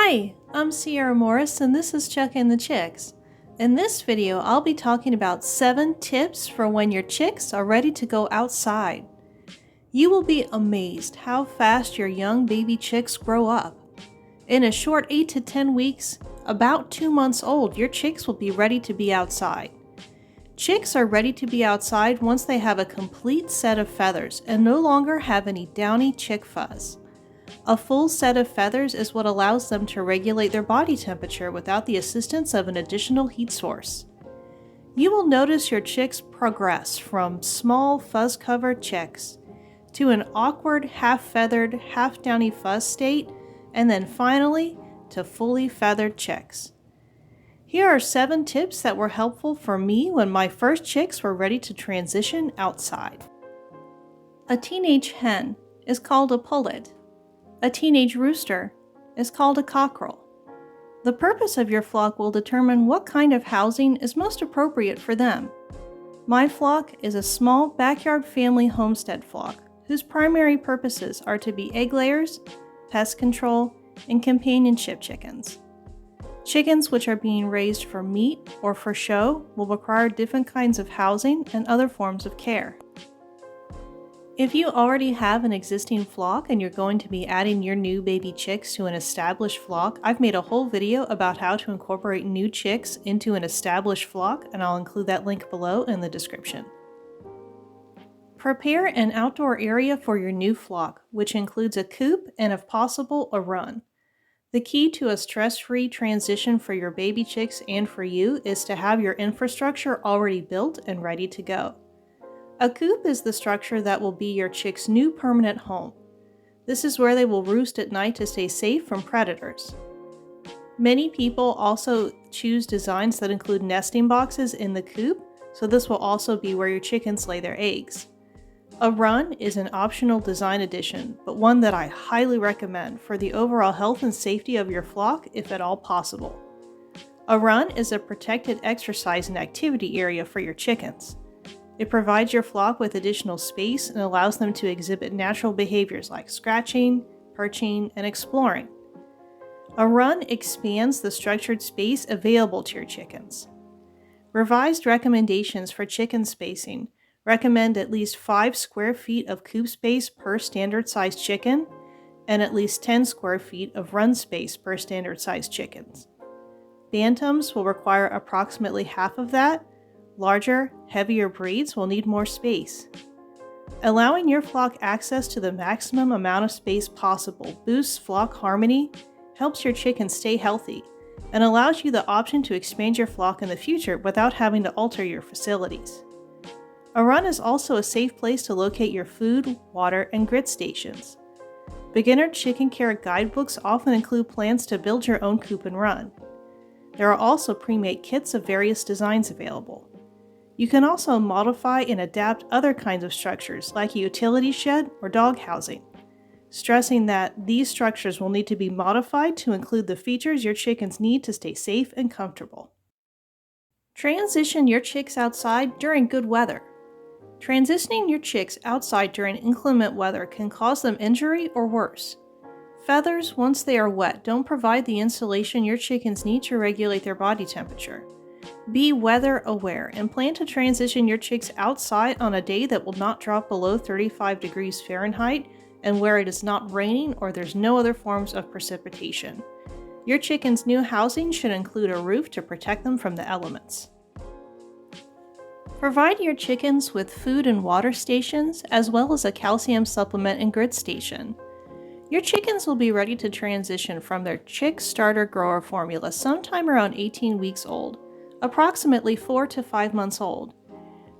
Hi, I'm Sierra Morris and this is Chucking the Chicks. In this video, I'll be talking about 7 tips for when your chicks are ready to go outside. You will be amazed how fast your young baby chicks grow up. In a short 8 to 10 weeks, about 2 months old, your chicks will be ready to be outside. Chicks are ready to be outside once they have a complete set of feathers and no longer have any downy chick fuzz. A full set of feathers is what allows them to regulate their body temperature without the assistance of an additional heat source. You will notice your chicks progress from small fuzz-covered chicks to an awkward half-feathered, half-downy fuzz state, and then finally to fully feathered chicks. Here are 7 tips that were helpful for me when my first chicks were ready to transition outside. A teenage hen is called a pullet. A teenage rooster is called a cockerel. The purpose of your flock will determine what kind of housing is most appropriate for them. My flock is a small backyard family homestead flock whose primary purposes are to be egg layers, pest control, and companionship chickens. Chickens which are being raised for meat or for show will require different kinds of housing and other forms of care. If you already have an existing flock and you're going to be adding your new baby chicks to an established flock, I've made a whole video about how to incorporate new chicks into an established flock, and I'll include that link below in the description. Prepare an outdoor area for your new flock, which includes a coop and, if possible, a run. The key to a stress-free transition for your baby chicks and for you is to have your infrastructure already built and ready to go. A coop is the structure that will be your chicks' new permanent home. This is where they will roost at night to stay safe from predators. Many people also choose designs that include nesting boxes in the coop, so this will also be where your chickens lay their eggs. A run is an optional design addition, but one that I highly recommend for the overall health and safety of your flock if at all possible. A run is a protected exercise and activity area for your chickens. It provides your flock with additional space and allows them to exhibit natural behaviors like scratching, perching, and exploring. A run expands the structured space available to your chickens. Revised recommendations for chicken spacing recommend at least 5 square feet of coop space per standard sized chicken and at least 10 square feet of run space per standard sized chickens. Bantams will require approximately half of that. Larger, heavier breeds will need more space. Allowing your flock access to the maximum amount of space possible boosts flock harmony, helps your chickens stay healthy, and allows you the option to expand your flock in the future without having to alter your facilities. A run is also a safe place to locate your food, water, and grit stations. Beginner chicken care guidebooks often include plans to build your own coop and run. There are also pre-made kits of various designs available. You can also modify and adapt other kinds of structures like a utility shed or dog housing, stressing that these structures will need to be modified to include the features your chickens need to stay safe and comfortable. Transition your chicks outside during good weather. Transitioning your chicks outside during inclement weather can cause them injury or worse. Feathers, once they are wet, don't provide the insulation your chickens need to regulate their body temperature. Be weather aware and plan to transition your chicks outside on a day that will not drop below 35 degrees Fahrenheit and where it is not raining or there's no other forms of precipitation. Your chickens' new housing should include a roof to protect them from the elements. Provide your chickens with food and water stations as well as a calcium supplement and grit station. Your chickens will be ready to transition from their chick starter grower formula sometime around 18 weeks old, approximately 4 to 5 months old.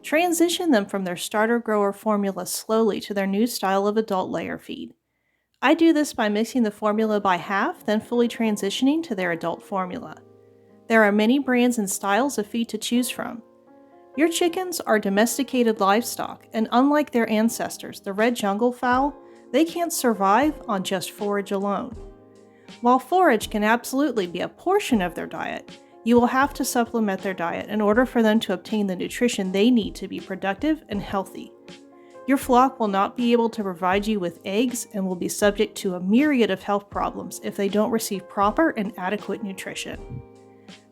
Transition them from their starter grower formula slowly to their new style of adult layer feed. I do this by mixing the formula by half, then fully transitioning to their adult formula. There are many brands and styles of feed to choose from. Your chickens are domesticated livestock, and unlike their ancestors, the red jungle fowl, they can't survive on just forage alone. While forage can absolutely be a portion of their diet, you will have to supplement their diet in order for them to obtain the nutrition they need to be productive and healthy. Your flock will not be able to provide you with eggs and will be subject to a myriad of health problems if they don't receive proper and adequate nutrition.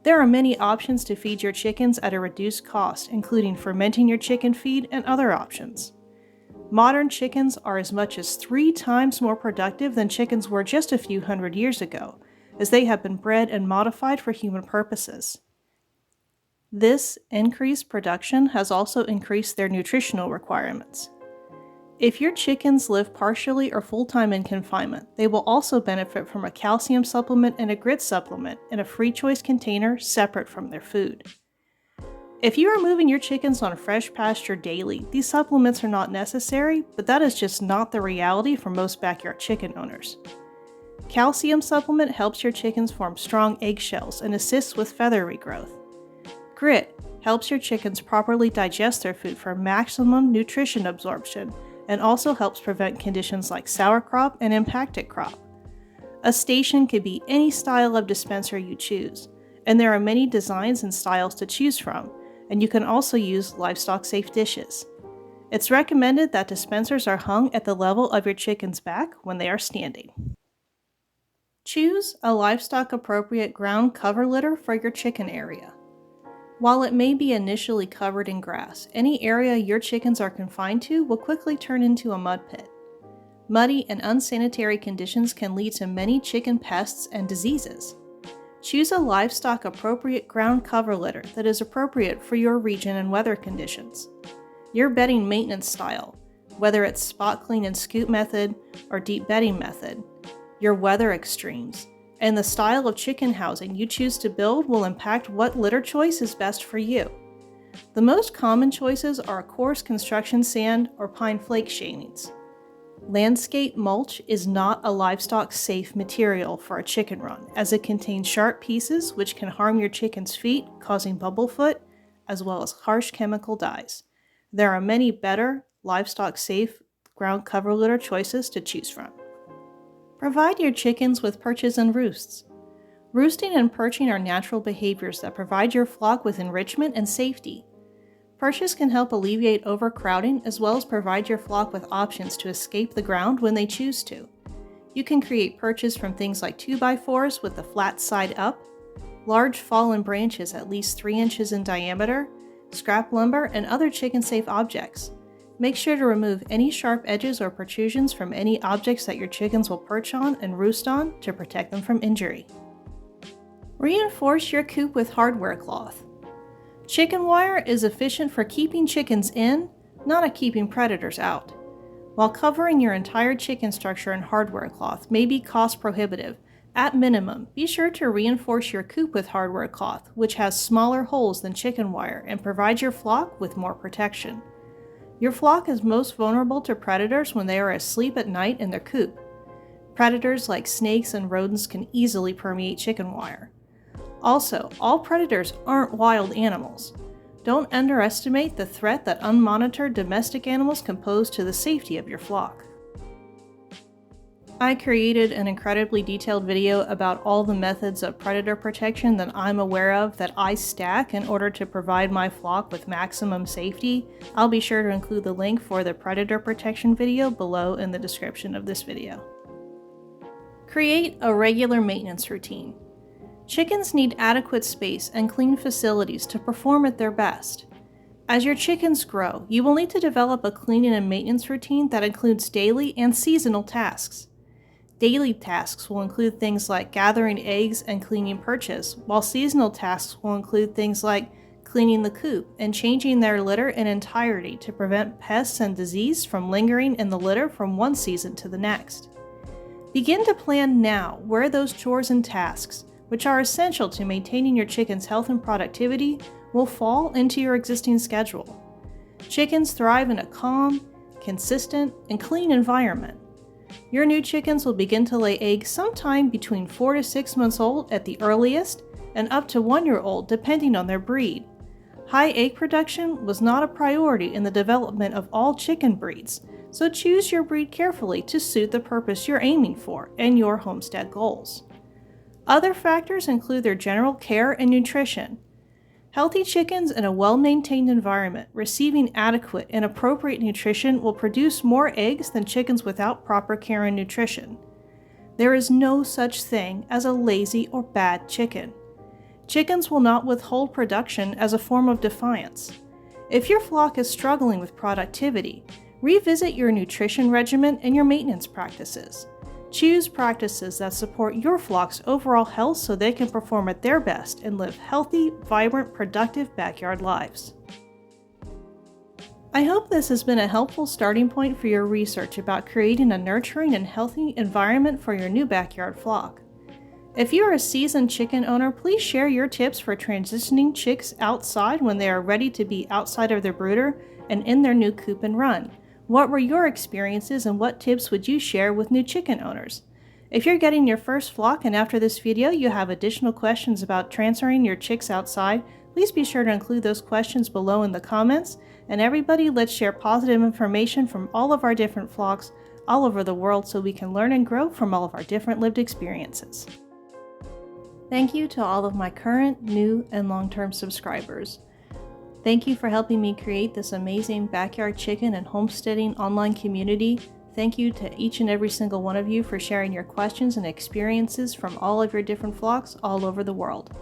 There are many options to feed your chickens at a reduced cost, including fermenting your chicken feed and other options. Modern chickens are as much as 3 times more productive than chickens were just a few hundred years ago, as they have been bred and modified for human purposes. This increased production has also increased their nutritional requirements. If your chickens live partially or full-time in confinement, they will also benefit from a calcium supplement and a grit supplement in a free choice container separate from their food. If you are moving your chickens on fresh pasture daily, these supplements are not necessary, but that is just not the reality for most backyard chicken owners. Calcium supplement helps your chickens form strong eggshells and assists with feather regrowth. Grit helps your chickens properly digest their food for maximum nutrition absorption and also helps prevent conditions like sour crop and impacted crop. A station could be any style of dispenser you choose, and there are many designs and styles to choose from, and you can also use livestock-safe dishes. It's recommended that dispensers are hung at the level of your chicken's back when they are standing. Choose a livestock-appropriate ground cover litter for your chicken area. While it may be initially covered in grass, any area your chickens are confined to will quickly turn into a mud pit. Muddy and unsanitary conditions can lead to many chicken pests and diseases. Choose a livestock-appropriate ground cover litter that is appropriate for your region and weather conditions. Your bedding maintenance style, whether it's spot clean and scoop method or deep bedding method, your weather extremes, and the style of chicken housing you choose to build will impact what litter choice is best for you. The most common choices are coarse construction sand or pine flake shavings. Landscape mulch is not a livestock-safe material for a chicken run, as it contains sharp pieces which can harm your chicken's feet, causing bumblefoot, as well as harsh chemical dyes. There are many better, livestock-safe ground cover litter choices to choose from. Provide your chickens with perches and roosts. Roosting and perching are natural behaviors that provide your flock with enrichment and safety. Perches can help alleviate overcrowding as well as provide your flock with options to escape the ground when they choose to. You can create perches from things like 2x4s with the flat side up, large fallen branches at least 3 inches in diameter, scrap lumber, and other chicken-safe objects. Make sure to remove any sharp edges or protrusions from any objects that your chickens will perch on and roost on to protect them from injury. Reinforce your coop with hardware cloth. Chicken wire is efficient for keeping chickens in, not at keeping predators out. While covering your entire chicken structure in hardware cloth may be cost prohibitive, at minimum, be sure to reinforce your coop with hardware cloth, which has smaller holes than chicken wire and provides your flock with more protection. Your flock is most vulnerable to predators when they are asleep at night in their coop. Predators like snakes and rodents can easily permeate chicken wire. Also, all predators aren't wild animals. Don't underestimate the threat that unmonitored domestic animals can pose to the safety of your flock. I created an incredibly detailed video about all the methods of predator protection that I'm aware of that I stack in order to provide my flock with maximum safety. I'll be sure to include the link for the predator protection video below in the description of this video. Create a regular maintenance routine. Chickens need adequate space and clean facilities to perform at their best. As your chickens grow, you will need to develop a cleaning and maintenance routine that includes daily and seasonal tasks. Daily tasks will include things like gathering eggs and cleaning perches, while seasonal tasks will include things like cleaning the coop and changing their litter in entirety to prevent pests and disease from lingering in the litter from one season to the next. Begin to plan now where those chores and tasks, which are essential to maintaining your chicken's health and productivity, will fall into your existing schedule. Chickens thrive in a calm, consistent, and clean environment. Your new chickens will begin to lay eggs sometime between 4 to 6 months old at the earliest and up to 1-year-old depending on their breed. High egg production was not a priority in the development of all chicken breeds, so choose your breed carefully to suit the purpose you're aiming for and your homestead goals. Other factors include their general care and nutrition. Healthy chickens in a well-maintained environment receiving adequate and appropriate nutrition will produce more eggs than chickens without proper care and nutrition. There is no such thing as a lazy or bad chicken. Chickens will not withhold production as a form of defiance. If your flock is struggling with productivity, revisit your nutrition regimen and your maintenance practices. Choose practices that support your flock's overall health so they can perform at their best and live healthy, vibrant, productive backyard lives. I hope this has been a helpful starting point for your research about creating a nurturing and healthy environment for your new backyard flock. If you are a seasoned chicken owner, please share your tips for transitioning chicks outside when they are ready to be outside of their brooder and in their new coop and run. What were your experiences and what tips would you share with new chicken owners? If you're getting your first flock and after this video you have additional questions about transferring your chicks outside, please be sure to include those questions below in the comments. And everybody, let's share positive information from all of our different flocks all over the world so we can learn and grow from all of our different lived experiences. Thank you to all of my current, new, and long-term subscribers. Thank you for helping me create this amazing backyard chicken and homesteading online community. Thank you to each and every single one of you for sharing your questions and experiences from all of your different flocks all over the world.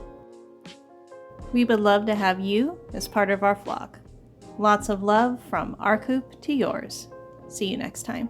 We would love to have you as part of our flock. Lots of love from our coop to yours. See you next time.